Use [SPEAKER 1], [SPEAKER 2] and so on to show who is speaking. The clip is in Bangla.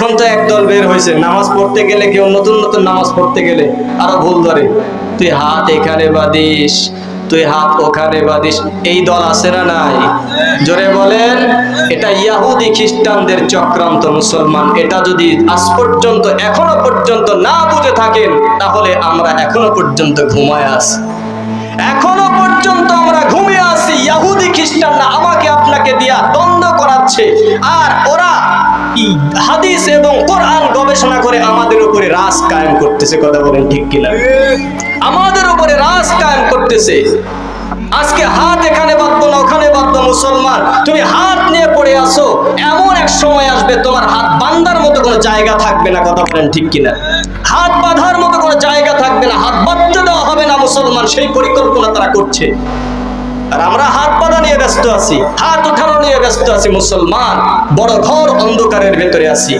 [SPEAKER 1] এখন তো একদল বের হয়েছে, নামাজ পড়তে গেলে কেউ নতুন নতুন নামাজ পড়তে গেলে আরো ভুল ধরে, তুই হাত এখানে বাঁধিস, তুই হাত ওখানে বাঁধিস। এই দল আছে না নাই? জোরে বলেন। এটা ইহুদি খ্রিস্টানদের চক্রান্ত। মুসলমান এটা যদি আজ পর্যন্ত এখনো পর্যন্ত না বুঝে থাকেন, তাহলে আমরা এখনো পর্যন্ত ঘুমায় আছি, এখনো পর্যন্ত আমরা ঘুমিয়ে আছি। ইহুদি খ্রিস্টানরা আমাকে আপনাকে দিয়া দ্বন্দ্ব করাচ্ছে, আর ওরা হাদিস এবং কোরআন গবেষণা করে আমাদের উপরে রাজ কায়েম করতেছে। কথা বলেন ঠিক কিনা? আমাদের উপরে রাজ কায়েম করতেছে। আজকে হাত এখানে বাঁধবো না ওখানে বাঁধবো। মুসলমান, তুমি হাত নিয়ে পড়ে আসো, এমন এক সময় আসবে তোমার হাত বাঁধার মতো কোনো জায়গা থাকবে না। কথা বলেন ঠিক কিনা? হাত বাঁধার মতো কোনো জায়গা থাকবে না, হাত বাঁধতে দেওয়া হবে না। মুসলমান, সেই পরিকল্পনা তারা করছে, আর আমরা হাত বাঁধা নিয়ে ব্যস্ত আছি, হাত উঠানো নিয়ে ব্যস্ত আছি। মুসলমান, বড় ঘর অন্ধকারের ভেতরে আছি।